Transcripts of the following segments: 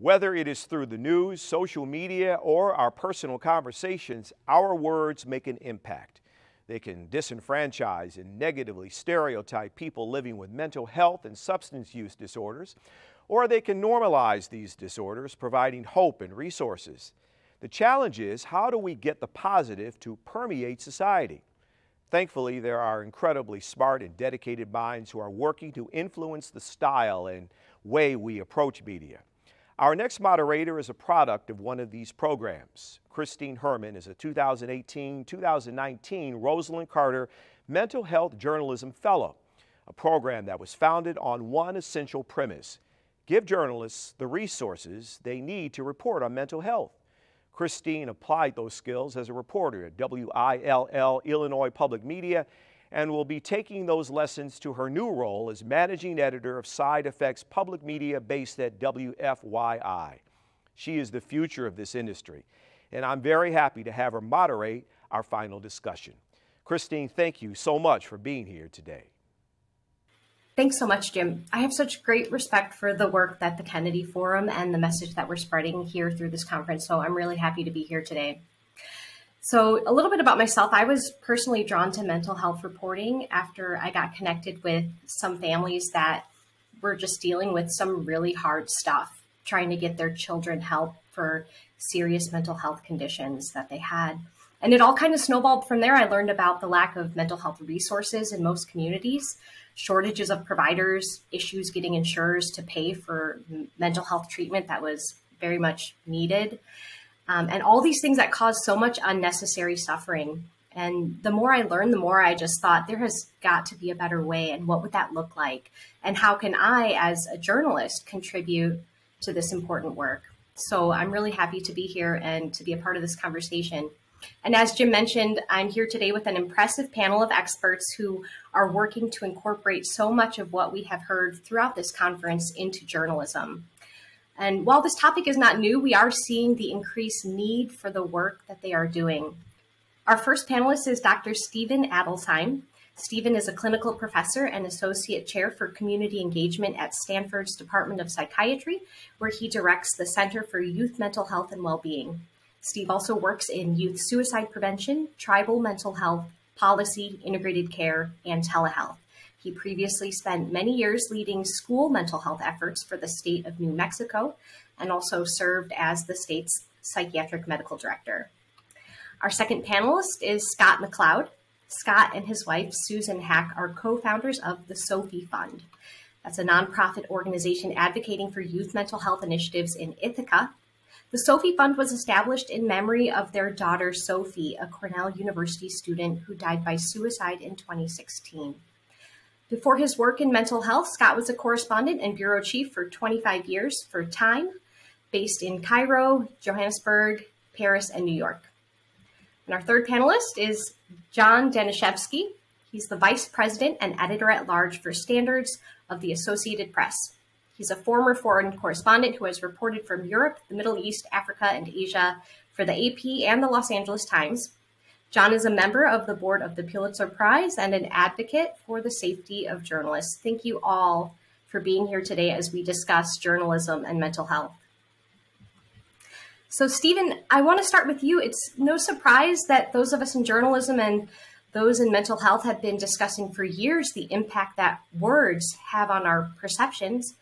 Whether it is through the news, social media, or our personal conversations, our words make an impact. They can disenfranchise and negatively stereotype people living with mental health and substance use disorders, or they can normalize these disorders, providing hope and resources. The challenge is, how do we get the positive to permeate society? Thankfully, there are incredibly smart and dedicated minds who are working to influence the style and way we approach media. Our next moderator is a product of one of these programs. Christine Herman is a 2018-2019 Rosalind Carter Mental Health Journalism Fellow, a program that was founded on one essential premise: give journalists the resources they need to report on mental health. Christine applied those skills as a reporter at WILL Illinois Public Media and will be taking those lessons to her new role as managing editor of Side Effects Public Media based at WFYI. She is the future of this industry, and I'm very happy to have her moderate our final discussion. Christine, thank you so much for being here today. Thanks so much, Jim. I have such great respect for the work that the Kennedy Forum and the message that we're spreading here through this conference, so I'm really happy to be here today. So a little bit about myself. I was personally drawn to mental health reporting after I got connected with some families that were just dealing with some really hard stuff, trying to get their children help for serious mental health conditions that they had. And it all kind of snowballed from there. I learned about the lack of mental health resources in most communities, shortages of providers, issues getting insurers to pay for mental health treatment that was very much needed. And all these things that cause so much unnecessary suffering. And the more I learned, the more I just thought there has got to be a better way. And what would that look like? And how can I, as a journalist, contribute to this important work? So I'm really happy to be here and to be a part of this conversation. And as Jim mentioned, I'm here today with an impressive panel of experts who are working to incorporate so much of what we have heard throughout this conference into journalism. And while this topic is not new, we are seeing the increased need for the work that they are doing. Our first panelist is Dr. Stephen Adelsheim. Stephen is a clinical professor and associate chair for community engagement at Stanford's Department of Psychiatry, where he directs the Center for Youth Mental Health and Wellbeing. Steve also works in youth suicide prevention, tribal mental health, policy, integrated care, and telehealth. He previously spent many years leading school mental health efforts for the state of New Mexico and also served as the state's psychiatric medical director. Our second panelist is Scott Mccloud. Scott and his wife, Susan Hack, are co-founders of the Sophie Fund. That's a nonprofit organization advocating for youth mental health initiatives in Ithaca. The Sophie Fund was established in memory of their daughter, Sophie, a Cornell University student who died by suicide in 2016. Before his work in mental health, Scott was a correspondent and bureau chief for 25 years for Time, based in Cairo, Johannesburg, Paris, and New York. And our third panelist is John Danieszewski. He's the vice president and editor-at-large for Standards of the Associated Press. He's a former foreign correspondent who has reported from Europe, the Middle East, Africa, and Asia for the AP and the Los Angeles Times. John is a member of the board of the Pulitzer Prize and an advocate for the safety of journalists. Thank you all for being here today as we discuss journalism and mental health. So Stephen, I want to start with you. It's no surprise that those of us in journalism and those in mental health have been discussing for years the impact that words have on our perceptions.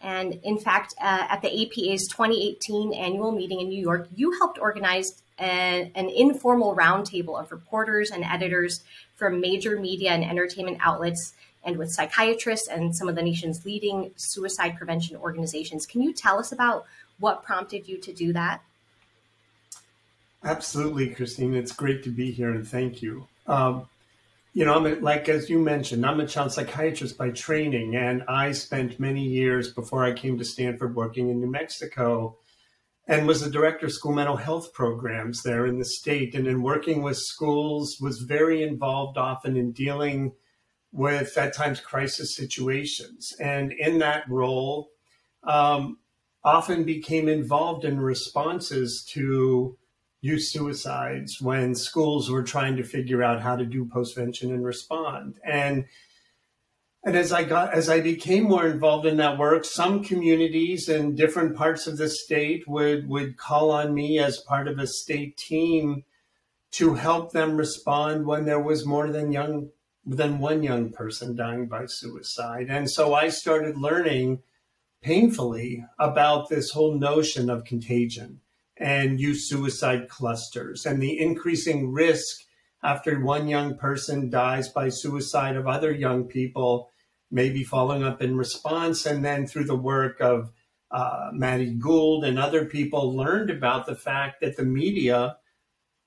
And in fact, at the APA's 2018 annual meeting in New York, you helped organize an informal roundtable of reporters and editors from major media and entertainment outlets and with psychiatrists and some of the nation's leading suicide prevention organizations. Can you tell us about what prompted you to do that? Absolutely, Christine. It's great to be here and thank you. You know, like as you mentioned, I'm a child psychiatrist by training, and I spent many years before I came to Stanford working in New Mexico and was the director of school mental health programs there in the state. And in working with schools, was very involved often in dealing with, at times, crisis situations. And in that role, often became involved in responses to youth suicides when schools were trying to figure out how to do postvention and respond. And And as I became more involved in that work, some communities in different parts of the state would call on me as part of a state team to help them respond when there was more than one young person dying by suicide. And so I started learning painfully about this whole notion of contagion and youth suicide clusters and the increasing risk after one young person dies by suicide of other young people, maybe following up in response. And then through the work of Maddie Gould and other people, learned about the fact that the media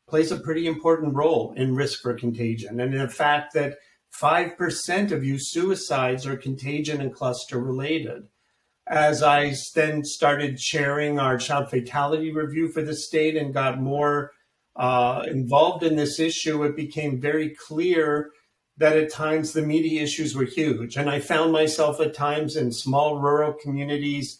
plays a pretty important role in risk for contagion. And the fact that 5% of youth suicides are contagion and cluster related. As I then started chairing our child fatality review for the state and got more involved in this issue, it became very clear that at times the media issues were huge. And I found myself at times in small rural communities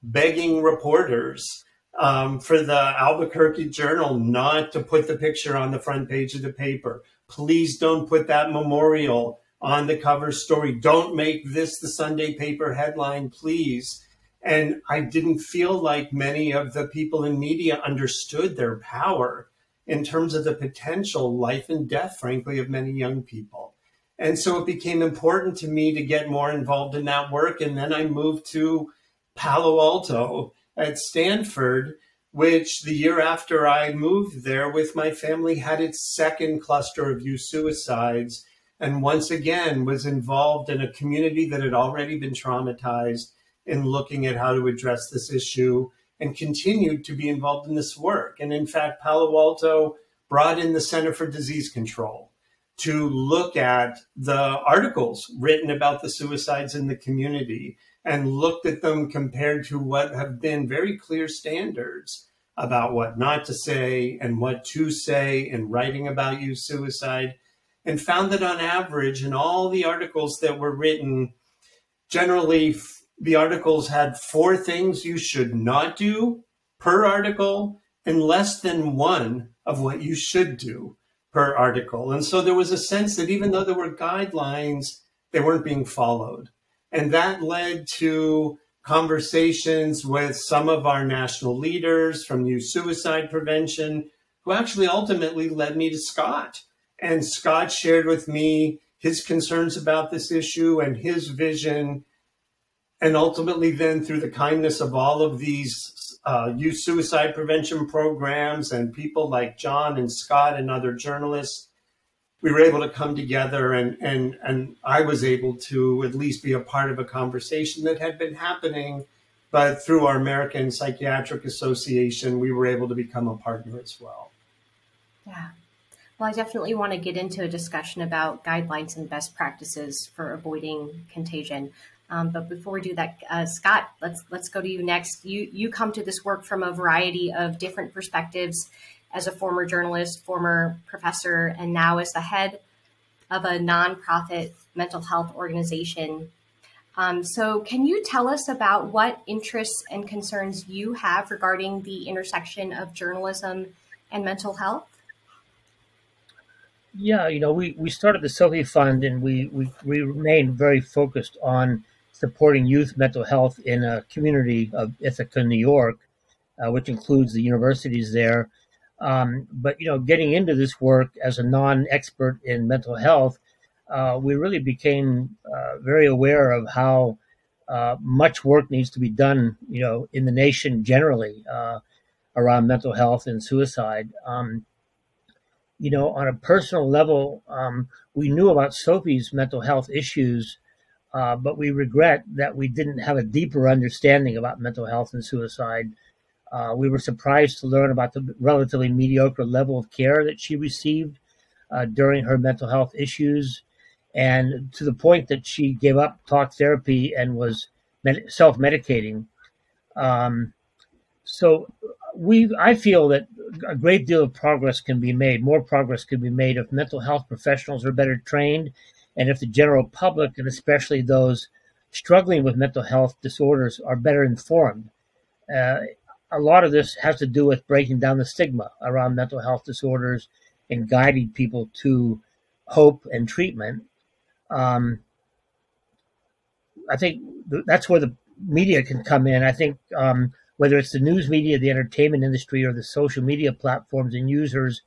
begging reporters for the Albuquerque Journal not to put the picture on the front page of the paper. Please don't put that memorial on the cover story. Don't make this the Sunday paper headline, please. And I didn't feel like many of the people in media understood their power in terms of the potential life and death, frankly, of many young people. And so it became important to me to get more involved in that work. And then I moved to Palo Alto at Stanford, which the year after I moved there with my family had its second cluster of youth suicides. And once again was involved in a community that had already been traumatized in looking at how to address this issue and continued to be involved in this work. And in fact, Palo Alto brought in the Center for Disease Control to look at the articles written about the suicides in the community and looked at them compared to what have been very clear standards about what not to say and what to say in writing about youth suicide, and found that on average, in all the articles that were written, generally the articles had 4 things you should not do per article and less than 1 of what you should do per article. And so there was a sense that even though there were guidelines, they weren't being followed. And that led to conversations with some of our national leaders from youth suicide prevention, who actually ultimately led me to Scott. And Scott shared with me his concerns about this issue and his vision. And ultimately then, through the kindness of all of these youth suicide prevention programs and people like John and Scott and other journalists, we were able to come together and I was able to at least be a part of a conversation that had been happening, but through our American Psychiatric Association, we were able to become a partner as well. Yeah. Well, I definitely want to get into a discussion about guidelines and best practices for avoiding contagion. But before we do that, Scott, let's go to you next. You come to this work from a variety of different perspectives as a former journalist, former professor, and now as the head of a nonprofit mental health organization. So can you tell us about what interests and concerns you have regarding the intersection of journalism and mental health? Yeah, we started the Sophie Fund, and we remain very focused on supporting youth mental health in a community of Ithaca, New York, which includes the universities there. But getting into this work as a non-expert in mental health, we really became very aware of how much work needs to be done, in the nation generally around mental health and suicide. On a personal level, we knew about Sophie's mental health issues, but we regret that we didn't have a deeper understanding about mental health and suicide. We were surprised to learn about the relatively mediocre level of care that she received during her mental health issues, and to the point that she gave up talk therapy and was self-medicating. So I feel that a great deal of progress can be made. More progress can be made if mental health professionals are better trained, and if the general public, and especially those struggling with mental health disorders, are better informed. A lot of this has to do with breaking down the stigma around mental health disorders and guiding people to hope and treatment. I think that's where the media can come in. I think whether it's the news media, the entertainment industry, or the social media platforms and users,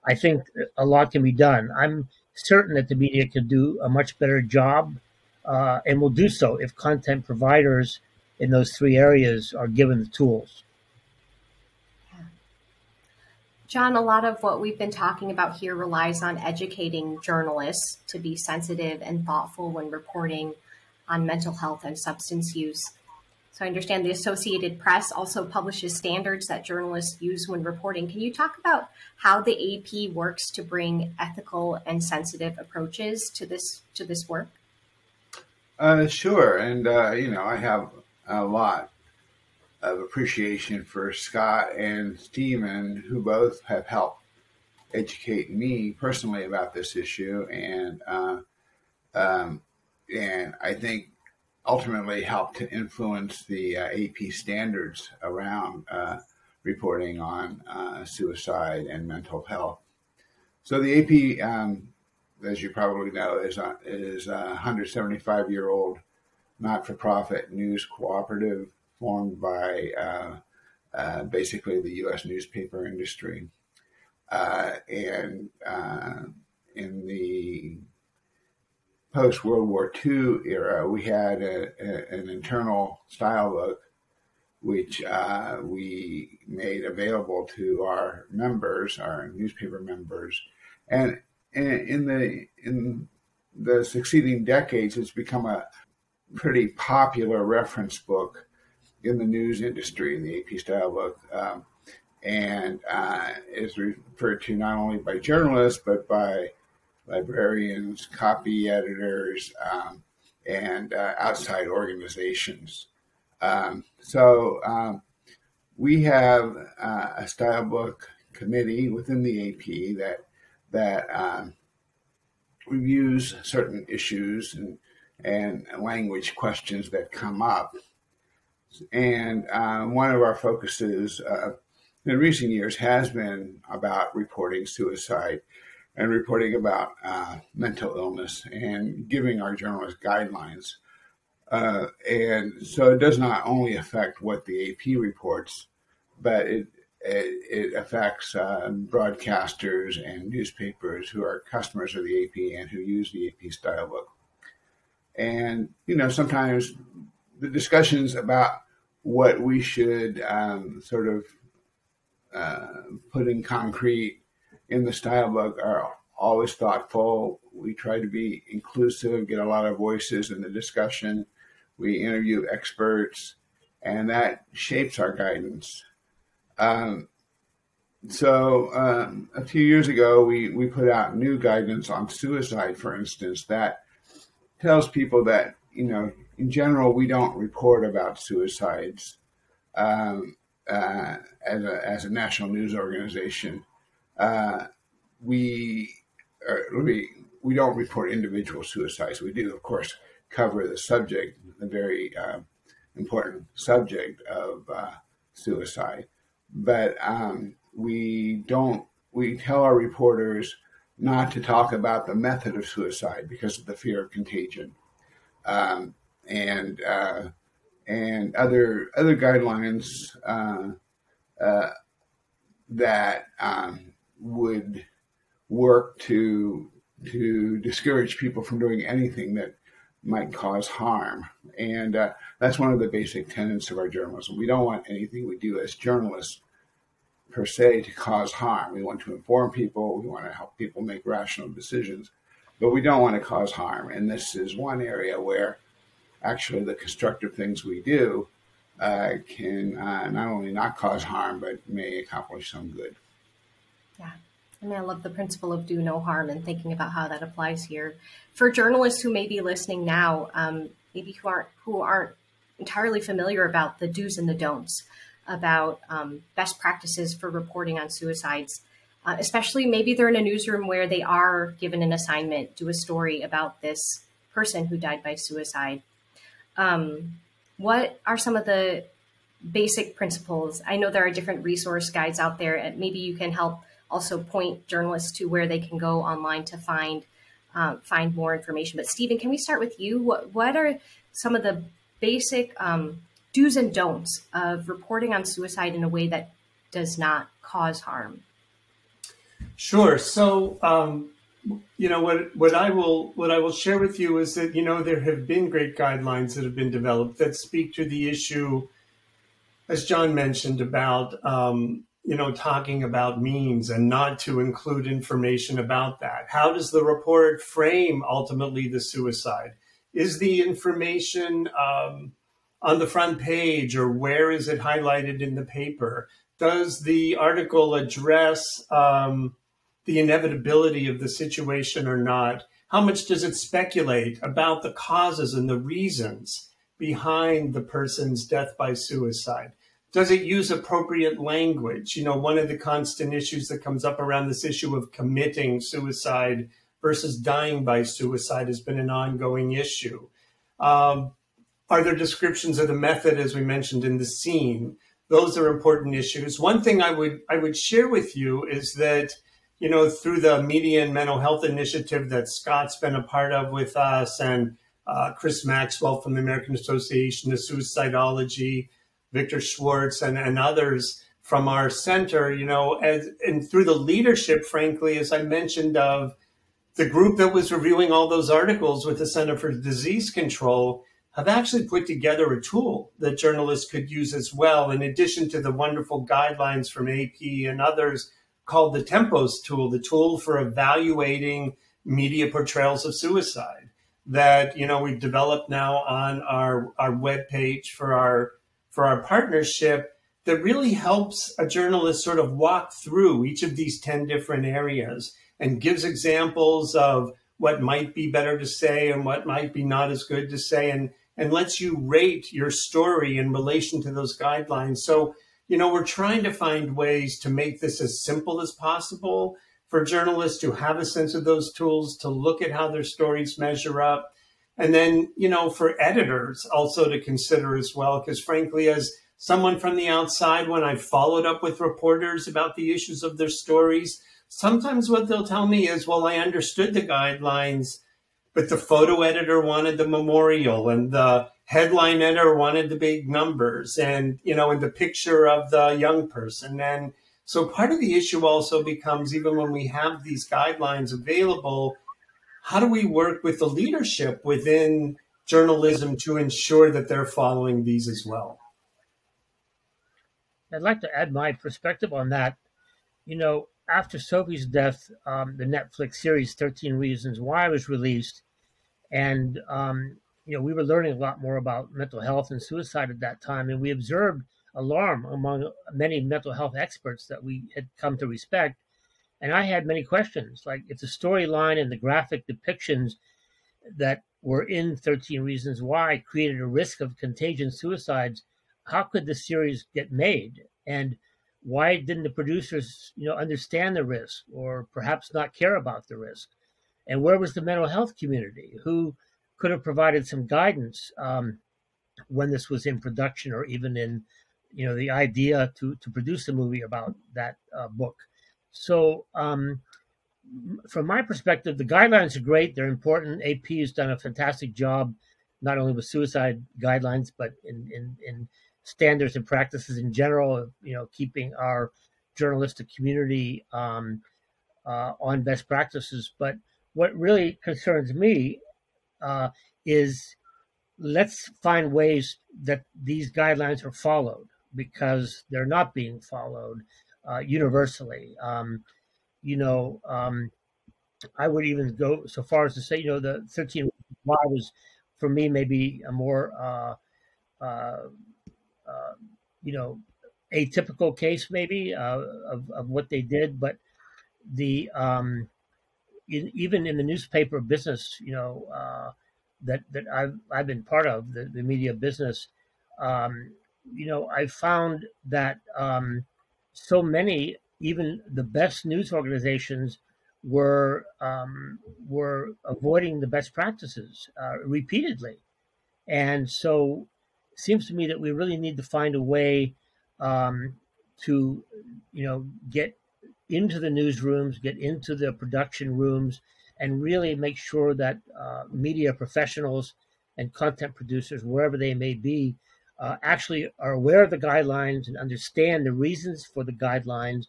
I think a lot can be done. I'm certain that the media can do a much better job and will do so if content providers in those three areas are given the tools. John, a lot of what we've been talking about here relies on educating journalists to be sensitive and thoughtful when reporting on mental health and substance use. So I understand the Associated Press also publishes standards that journalists use when reporting. Can you talk about how the AP works to bring ethical and sensitive approaches to this work? Sure. And, I have a lot of appreciation for Scott and Stephen, who both have helped educate me personally about this issue, and I think ultimately helped to influence the AP standards around reporting on suicide and mental health. So the AP, as you probably know, is a 175-year-old not-for-profit news cooperative formed by basically the U.S. newspaper industry. And in the post-World War II era, we had an internal style book, which we made available to our members, our newspaper members. And in the succeeding decades, it's become a pretty popular reference book in the news industry, the AP style book, and is referred to not only by journalists, but by librarians, copy editors, and outside organizations. So we have a style book committee within the AP that reviews certain issues and language questions that come up. And one of our focuses in recent years has been about reporting suicide and reporting about mental illness and giving our journalists guidelines. And so it does not only affect what the AP reports, but it affects broadcasters and newspapers who are customers of the AP and who use the AP style book. And, sometimes the discussions about what we should sort of put in concrete in the style book are always thoughtful. We try to be inclusive, get a lot of voices in the discussion. We interview experts, and that shapes our guidance. So a few years ago, we put out new guidance on suicide, for instance, that tells people that, in general, we don't report about suicides as a national news organization. We don't report individual suicides. We do, of course, cover the subject, the very important subject of suicide. But we tell our reporters not to talk about the method of suicide because of the fear of contagion. And other guidelines that would work to discourage people from doing anything that might cause harm. And that's one of the basic tenets of our journalism. We don't want anything we do as journalists per se to cause harm. We want to inform people. We want to help people make rational decisions, but we don't want to cause harm. And this is one area where actually the constructive things we do can not only not cause harm, but may accomplish some good. Yeah. I love the principle of do no harm and thinking about how that applies here. For journalists who may be listening now, maybe who aren't entirely familiar about the do's and the don'ts, about best practices for reporting on suicides, especially maybe they're in a newsroom where they are given an assignment, do a story about this person who died by suicide. What are some of the basic principles? I know there are different resource guides out there, and maybe you can help also point journalists to where they can go online to find find more information. But Stephen, can we start with you? What are some of the basic do's and don'ts of reporting on suicide in a way that does not cause harm? Sure. So, what I will share with you is that, there have been great guidelines that have been developed that speak to the issue, as John mentioned, about, talking about means and not to include information about that. How does the report frame ultimately the suicide? Is the information on the front page, or where is it highlighted in the paper? Does the article address the inevitability of the situation or not? How much does it speculate about the causes and the reasons behind the person's death by suicide? Does it use appropriate language? One of the constant issues that comes up around this issue of committing suicide versus dying by suicide has been an ongoing issue. Are there descriptions of the method, as we mentioned, in the scene? Those are important issues. One thing I would share with you is that, through the Media and Mental Health Initiative that Scott's been a part of with us, and Chris Maxwell from the American Association of Suicidology, Victor Schwartz, and others from our center, and through the leadership, frankly, as I mentioned, of the group that was reviewing all those articles with the Center for Disease Control, have actually put together a tool that journalists could use as well, in addition to the wonderful guidelines from AP and others, called the Tempos tool, the tool for evaluating media portrayals of suicide, that we've developed now on our webpage for our partnership, that really helps a journalist sort of walk through each of these 10 different areas and gives examples of what might be better to say and what might be not as good to say, and lets you rate your story in relation to those guidelines. So, we're trying to find ways to make this as simple as possible for journalists to have a sense of those tools, to look at how their stories measure up. And then, for editors also to consider as well, because frankly, as someone from the outside, when I followed up with reporters about the issues of their stories, sometimes what they'll tell me is, well, I understood the guidelines, but the photo editor wanted the memorial, and the headline editor wanted the big numbers, and, and the picture of the young person. And so part of the issue also becomes, even when we have these guidelines available, how do we work with the leadership within journalism to ensure that they're following these as well? I'd like to add my perspective on that. After Sophie's death, the Netflix series 13 Reasons Why was released. And, we were learning a lot more about mental health and suicide at that time. And we observed alarm among many mental health experts that we had come to respect. And I had many questions, like if the storyline and the graphic depictions that were in 13 Reasons Why created a risk of contagion suicides, how could the series get made? And why didn't the producers, understand the risk, or perhaps not care about the risk? And where was the mental health community, who could have provided some guidance when this was in production, or even in, the idea to produce a movie about that book? So from my perspective, the guidelines are great. They're important. AP has done a fantastic job, not only with suicide guidelines, but in standards and practices in general, keeping our journalistic community on best practices. But what really concerns me is, let's find ways that these guidelines are followed, because they're not being followed universally. I would even go so far as to say, the 13 Why was, for me, maybe a more, atypical case, maybe, of what they did. But the even in the newspaper business, that I've been part of, the media business, I found that so many, even the best news organizations, were avoiding the best practices repeatedly. And so it seems to me that we really need to find a way to, get into the newsrooms, get into the production rooms, and really make sure that media professionals and content producers, wherever they may be, actually are aware of the guidelines and understand the reasons for the guidelines.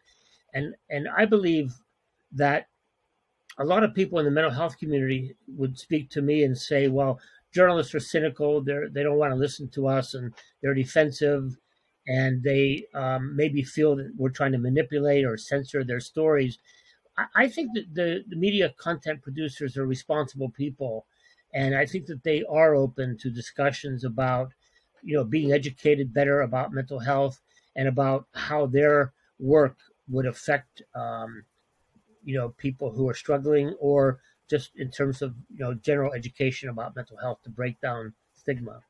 And I believe that a lot of people in the mental health community would speak to me and say, well, journalists are cynical, they don't want to listen to us, and they're defensive, and they maybe feel that we're trying to manipulate or censor their stories. I think that the media content producers are responsible people, and I think that they are open to discussions about, being educated better about mental health and about how their work would affect, people who are struggling, or just in terms of, general education about mental health to break down stigma.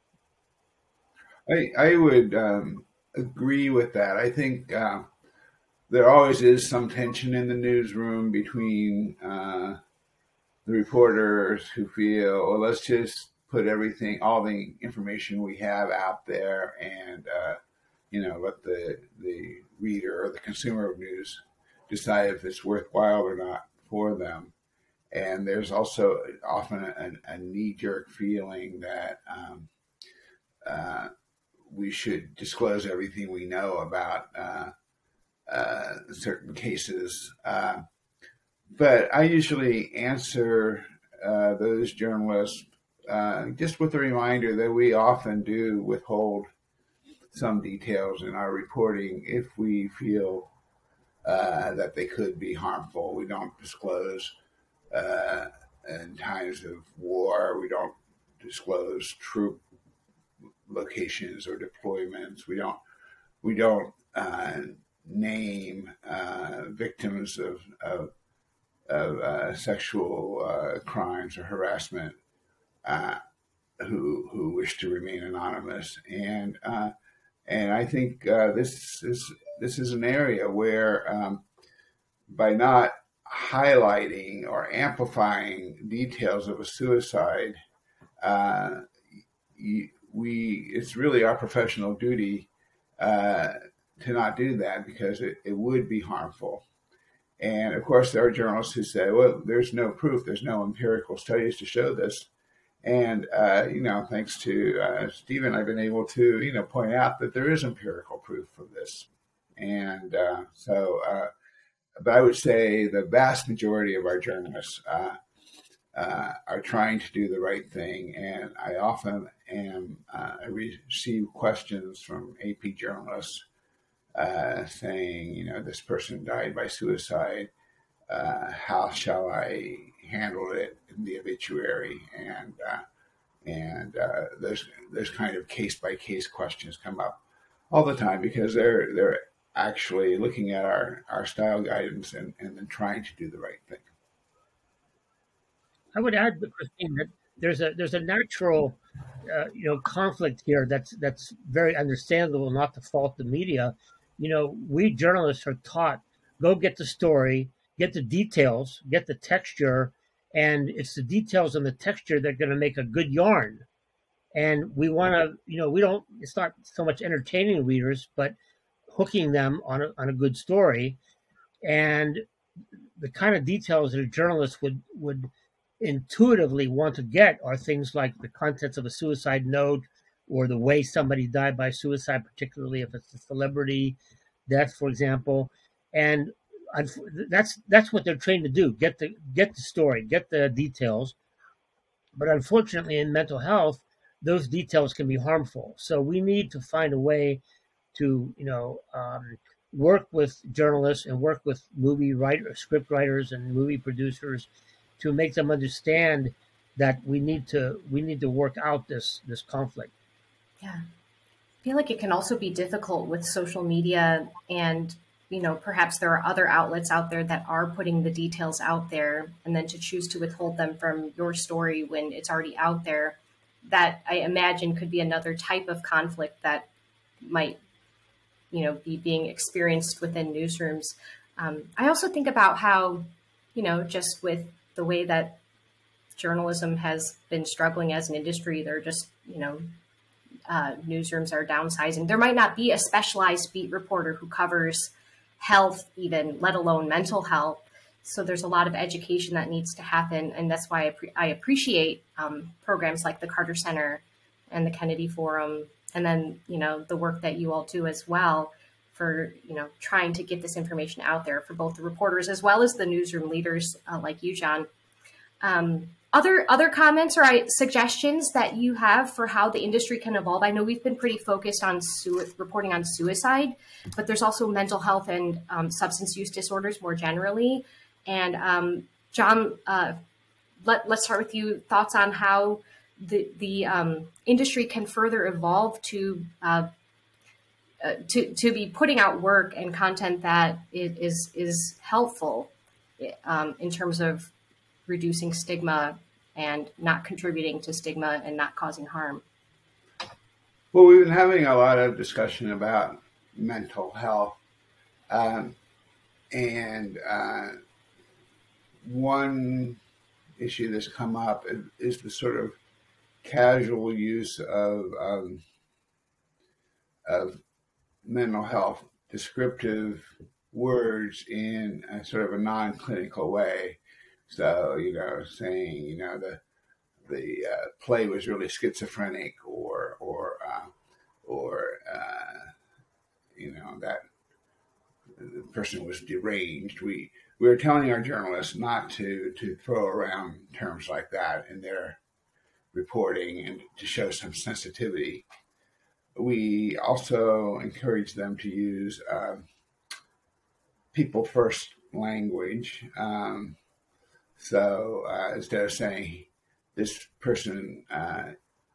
I would agree with that. I think there always is some tension in the newsroom between the reporters who feel, well, let's just put all the information we have out there and, let the reader or the consumer of news decide if it's worthwhile or not for them. And there's also often a knee-jerk feeling that we should disclose everything we know about certain cases. But I usually answer those journalists just with a reminder that we often do withhold some details in our reporting if we feel that they could be harmful. We don't disclose in times of war. We don't disclose troop locations or deployments. We don't name victims of sexual crimes or harassment who wish to remain anonymous. And I think this is an area where by not highlighting or amplifying details of a suicide, it's really our professional duty to not do that, because it would be harmful. And of course, there are journalists who say, well, there's no proof, there's no empirical studies to show this. And, thanks to Stephen, I've been able to, point out that there is empirical proof for this. And but I would say the vast majority of our journalists are trying to do the right thing. And I often I receive questions from AP journalists saying, this person died by suicide. How shall I handle it in the obituary? And those kind of case by case questions come up all the time, because they're actually looking at our style guidance and then trying to do the right thing. I would add, Christine, that there's a natural conflict here that's very understandable, not to fault the media. We journalists are taught, go get the story, get the details, get the texture, and it's the details and the texture that are going to make a good yarn. And we want to, it's not so much entertaining readers, but hooking them on a good story. And the kind of details that a journalist would intuitively want to get are things like the contents of a suicide note, or the way somebody died by suicide, particularly if it's a celebrity death, for example. And that's what they're trained to do: get the story, get the details. But unfortunately, in mental health, those details can be harmful. So we need to find a way to work with journalists and work with movie writers, script writers, and movie producers to make them understand that we need to work out this conflict. Yeah. I feel like it can also be difficult with social media, and perhaps there are other outlets out there that are putting the details out there, and then to choose to withhold them from your story when it's already out there, that I imagine could be another type of conflict that might be being experienced within newsrooms. I also think about how, just with the way that journalism has been struggling as an industry, they're just, newsrooms are downsizing. There might not be a specialized beat reporter who covers health even, let alone mental health. So there's a lot of education that needs to happen. And that's why I appreciate programs like the Carter Center and the Kennedy Forum, and then, the work that you all do as well for, trying to get this information out there for both the reporters as well as the newsroom leaders like you, John. Other comments or suggestions that you have for how the industry can evolve? I know we've been pretty focused on reporting on suicide, but there's also mental health and substance use disorders more generally. And John, let's start with you. Thoughts on how the industry can further evolve to be putting out work and content that is helpful in terms of reducing stigma and not contributing to stigma and not causing harm. Well, we've been having a lot of discussion about mental health, and one issue that's come up is the sort of casual use of mental health descriptive words in a sort of a non-clinical way. So, saying, the play was really schizophrenic, or that the person was deranged. We were telling our journalists not to throw around terms like that in their reporting and to show some sensitivity. We also encourage them to use people first language. So instead of saying this person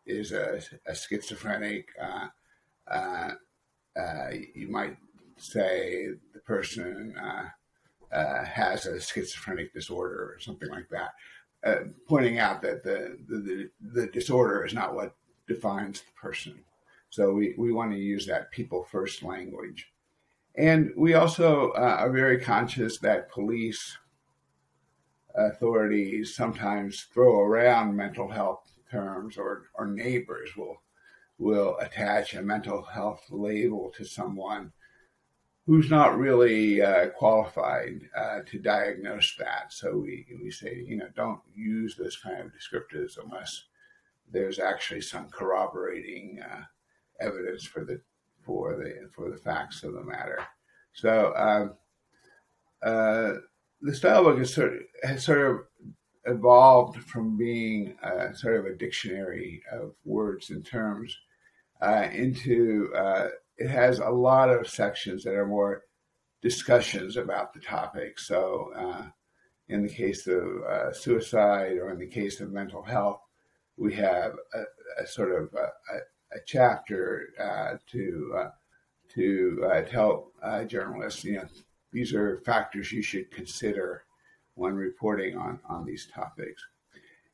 is a schizophrenic, you might say the person has a schizophrenic disorder or something like that, pointing out that the disorder is not what defines the person. So we want to use that people first language. And we also are very conscious that police authorities sometimes throw around mental health terms, or neighbors will attach a mental health label to someone who's not really qualified to diagnose that. So we say, don't use those kind of descriptors unless there's actually some corroborating evidence for the facts of the matter. So the style book has sort of evolved from being sort of a dictionary of words and terms into it has a lot of sections that are more discussions about the topic. So in the case of suicide, or in the case of mental health, we have a sort of a chapter to tell journalists, these are factors you should consider when reporting on these topics.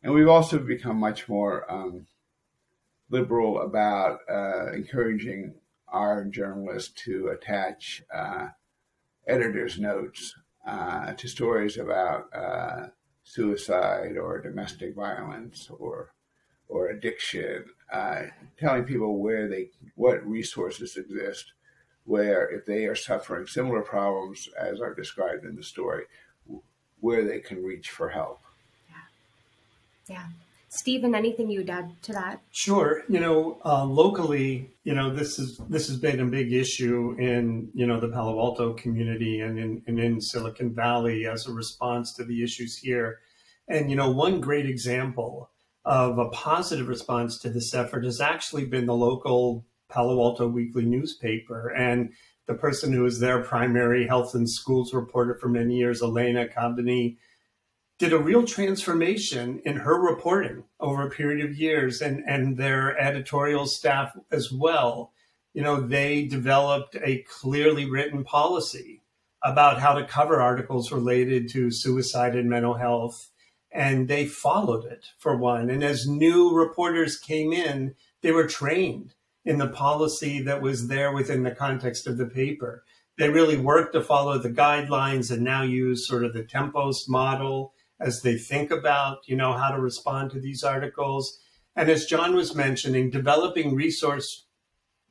And we've also become much more liberal about encouraging our journalists to attach editor's notes to stories about suicide or domestic violence or addiction, telling people what resources exist, where if they are suffering similar problems as are described in the story, where they can reach for help. Yeah. Stephen, anything you'd add to that? Sure. Locally, this has been a big issue in, the Palo Alto community and in Silicon Valley as a response to the issues here. And, one great example of a positive response to this effort has actually been the local Palo Alto weekly newspaper. And the person who was their primary health and schools reporter for many years, Elena Combini, did a real transformation in her reporting over a period of years, and their editorial staff as well. They developed a clearly written policy about how to cover articles related to suicide and mental health, and they followed it, for one. And as new reporters came in, they were trained in the policy that was there within the context of the paper. They really worked to follow the guidelines and now use sort of the Tempos model as they think about, how to respond to these articles. And as John was mentioning, developing resource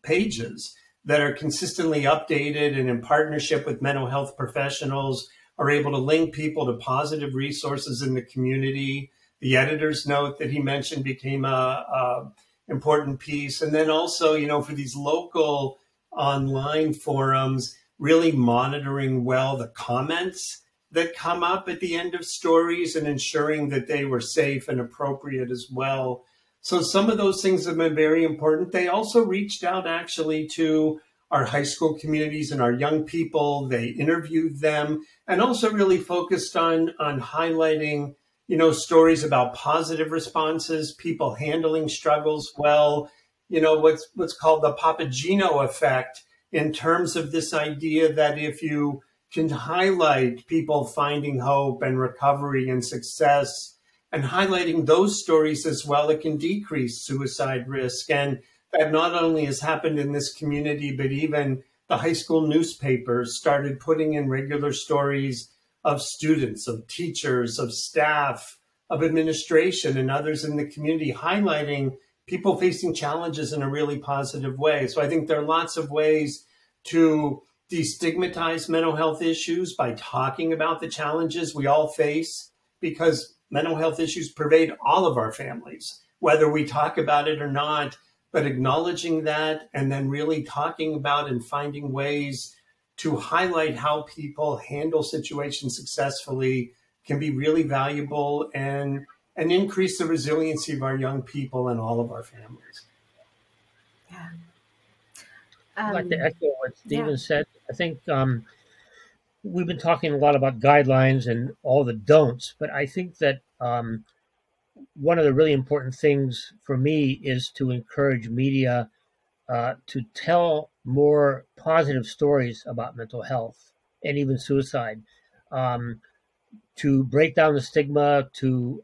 pages that are consistently updated and in partnership with mental health professionals, are able to link people to positive resources in the community. The editor's note that he mentioned became a important piece. And then also, you know, for these local online forums, really monitoring well the comments that come up at the end of stories and ensuring that they were safe and appropriate as well. So some of those things have been very important. They also reached out actually to our high school communities and our young people. They interviewed them and also really focused on highlighting, you know, stories about positive responses, people handling struggles well, you know, what's called the Papageno effect, in terms of this idea that if you can highlight people finding hope and recovery and success and highlighting those stories as well, it can decrease suicide risk. And that not only has happened in this community, but even the high school newspapers started putting in regular stories of students, of teachers, of staff, of administration, and others in the community, highlighting people facing challenges in a really positive way. So I think there are lots of ways to destigmatize mental health issues by talking about the challenges we all face, because mental health issues pervade all of our families, whether we talk about it or not. But acknowledging that and then really talking about and finding ways to highlight how people handle situations successfully can be really valuable and increase the resiliency of our young people and all of our families. Yeah. I'd like to echo what Stephen said. I think we've been talking a lot about guidelines and all the don'ts, but I think that one of the really important things for me is to encourage media to tell more positive stories about mental health and even suicide, to break down the stigma, to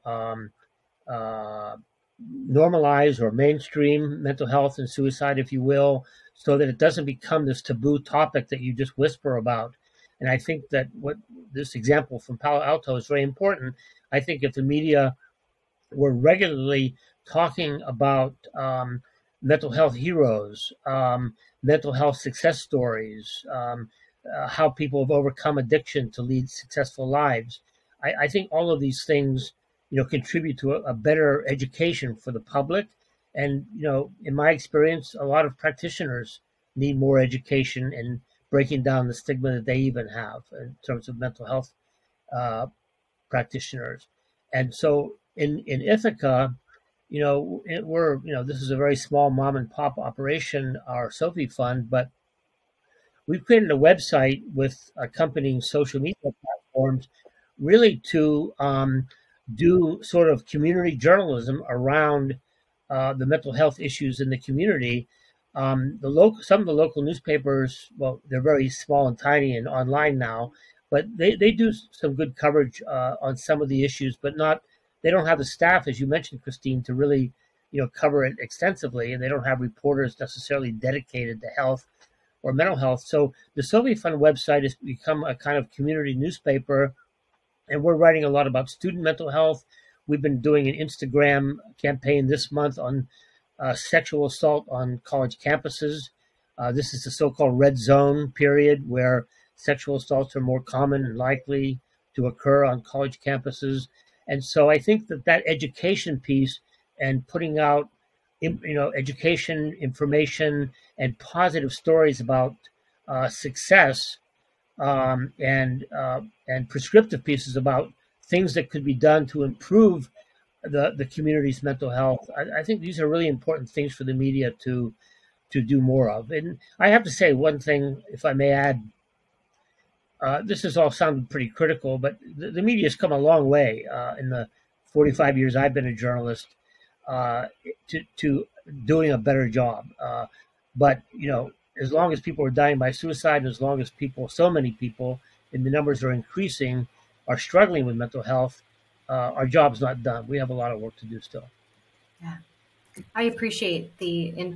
normalize or mainstream mental health and suicide, if you will, so that it doesn't become this taboo topic that you just whisper about. And I think that what this example from Palo Alto is very important. I think if the media were regularly talking about mental health heroes, mental health success stories, how people have overcome addiction to lead successful lives, I think all of these things, you know, contribute to a better education for the public. And, you know, in my experience, a lot of practitioners need more education and breaking down the stigma that they even have in terms of mental health practitioners. And so in Ithaca, you know, this is a very small mom and pop operation, our Sophie Fund, but we've created a website with accompanying social media platforms really to do sort of community journalism around the mental health issues in the community. Some of the local newspapers, well, they're very small and tiny and online now, but they do some good coverage on some of the issues, but they don't have the staff, as you mentioned, Christine, to really, you know, cover it extensively, and they don't have reporters necessarily dedicated to health or mental health. So the Sophie Fund website has become a kind of community newspaper, and we're writing a lot about student mental health. We've been doing an Instagram campaign this month on sexual assault on college campuses. This is the so-called red zone period where sexual assaults are more common and likely to occur on college campuses. And so I think that education piece and putting out, you know, education, information, and positive stories about success and prescriptive pieces about things that could be done to improve the community's mental health. I think these are really important things for the media to do more of. And I have to say one thing, if I may add, this has all sounded pretty critical, but the media has come a long way in the 45 years I've been a journalist to doing a better job. But, you know, as long as people are dying by suicide, and as long as so many people, and the numbers are increasing, are struggling with mental health, our job's not done. We have a lot of work to do still. Yeah, I appreciate the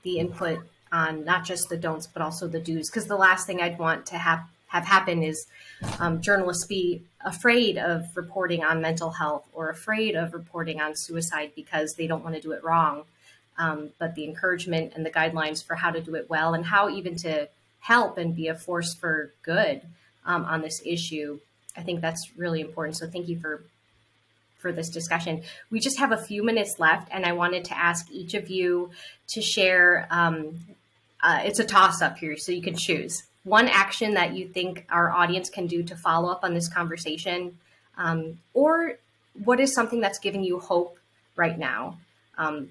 input on not just the don'ts, but also the do's, because the last thing I'd want to have happen is journalists be afraid of reporting on mental health or afraid of reporting on suicide because they don't want to do it wrong. But the encouragement and the guidelines for how to do it well and how even to help and be a force for good on this issue. I think that's really important. So thank you for this discussion. We just have a few minutes left, and I wanted to ask each of you to share, it's a toss-up here, so you can choose one action that you think our audience can do to follow up on this conversation, or what is something that's giving you hope right now,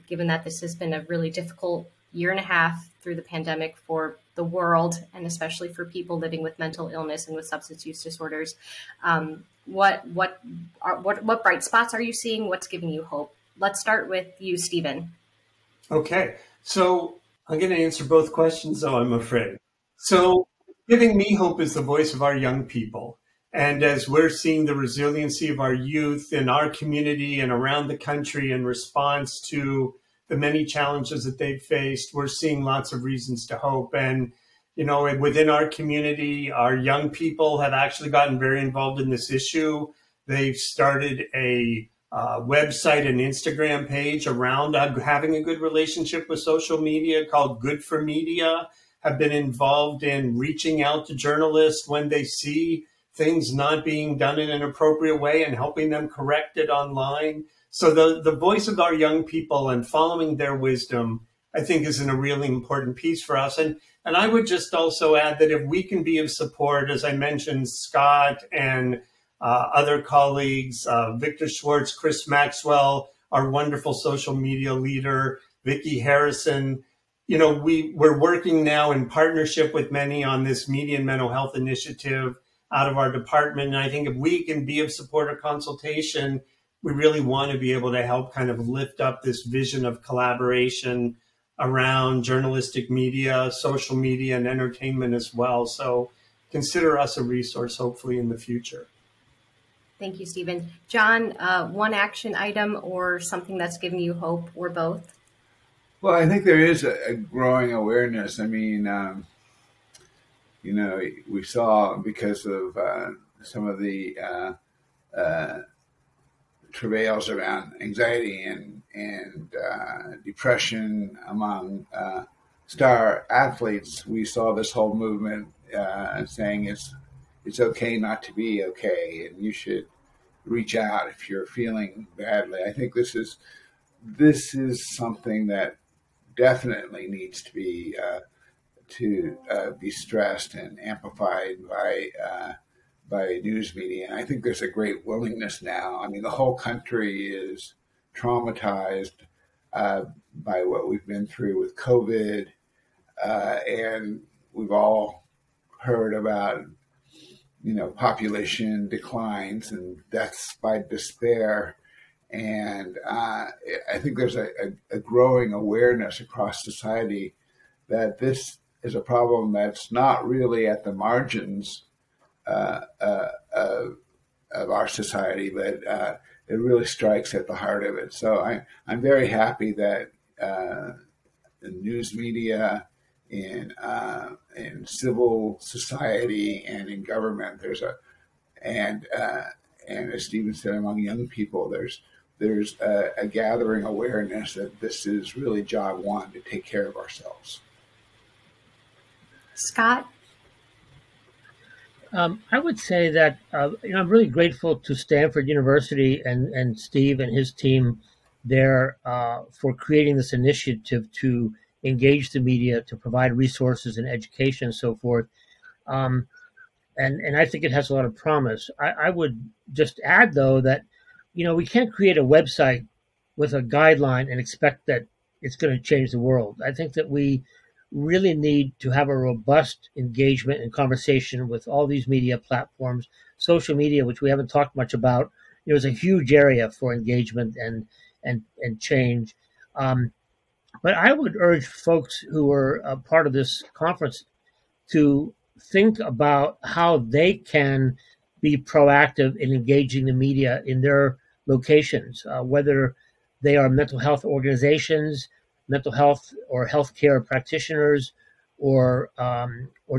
given that this has been a really difficult year and a half through the pandemic for the world, and especially for people living with mental illness and with substance use disorders. What bright spots are you seeing? What's giving you hope? Let's start with you, Stephen. Okay, so I'm going to answer both questions, though, I'm afraid. So giving me hope is the voice of our young people. And as we're seeing the resiliency of our youth in our community and around the country in response to the many challenges that they've faced, we're seeing lots of reasons to hope. And, you know, within our community, our young people have actually gotten very involved in this issue. They've started a website and Instagram page around having a good relationship with social media called Good for Media, have been involved in reaching out to journalists when they see things not being done in an appropriate way and helping them correct it online. So the voice of our young people and following their wisdom, I think, is a really important piece for us. And I would just also add that if we can be of support, as I mentioned, Scott and other colleagues, Victor Schwartz, Chris Maxwell, our wonderful social media leader, Vicki Harrison, you know, we're working now in partnership with many on this media and mental health initiative out of our department. And I think if we can be of support or consultation, we really want to be able to help kind of lift up this vision of collaboration around journalistic media, social media, and entertainment as well. So consider us a resource, hopefully, in the future. Thank you, Stephen. John, one action item or something that's giving you hope, or both? Well, I think there is a growing awareness. I mean, you know, we saw because of some of the travails around anxiety and depression among star athletes, we saw this whole movement saying it's okay not to be okay, and you should reach out if you're feeling badly. I think this is something that definitely needs to be stressed and amplified by news media. And I think there's a great willingness now. I mean, the whole country is traumatized by what we've been through with COVID, and we've all heard about, you know, population declines and deaths by despair. And I think there's a growing awareness across society that this is a problem that's not really at the margins of our society, but it really strikes at the heart of it. So I'm very happy that the news media, in civil society and in government, and as Stephen said, among young people, there's a gathering awareness that this is really job one, to take care of ourselves. Scott? I would say that you know, I'm really grateful to Stanford University and Steve and his team there for creating this initiative to engage the media, to provide resources and education and so forth. And I think it has a lot of promise. I would just add, though, that, you know, we can't create a website with a guideline and expect that it's going to change the world. I think that we really need to have a robust engagement and conversation with all these media platforms. Social media, which we haven't talked much about, you know, is a huge area for engagement and change. But I would urge folks who are a part of this conference to think about how they can be proactive in engaging the media in their locations, whether they are mental health organizations, mental health or healthcare practitioners, or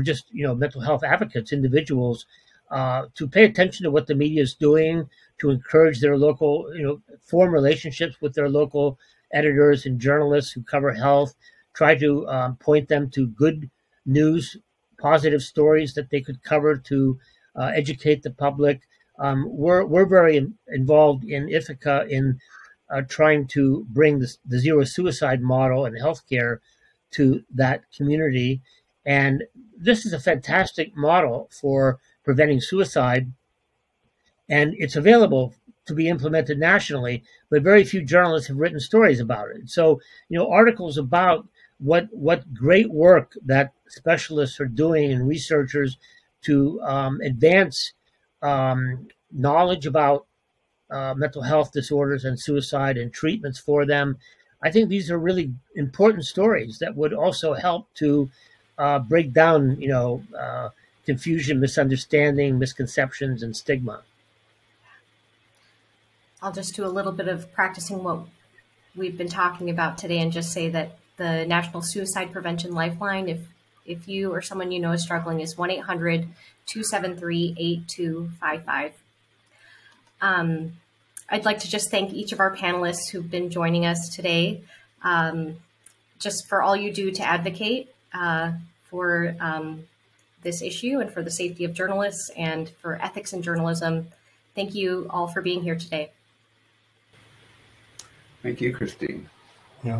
just, you know, mental health advocates, individuals, to pay attention to what the media is doing, to encourage their local, you know, form relationships with their local editors and journalists who cover health, try to point them to good news, positive stories that they could cover, to educate the public. We're very involved in Ithaca in trying to bring the zero suicide model in healthcare to that community. And this is a fantastic model for preventing suicide. And it's available to be implemented nationally, but very few journalists have written stories about it. So, articles about what great work that specialists are doing and researchers to advance knowledge about mental health disorders and suicide and treatments for them. I think these are really important stories that would also help to break down, confusion, misunderstanding, misconceptions, and stigma. I'll just do a little bit of practicing what we've been talking about today and just say that the National Suicide Prevention Lifeline, if you or someone you know is struggling, is 1-800-273-8255. I'd like to just thank each of our panelists who've been joining us today, just for all you do to advocate for this issue and for the safety of journalists and for ethics in journalism. Thank you all for being here today. Thank you, Christine. Yeah.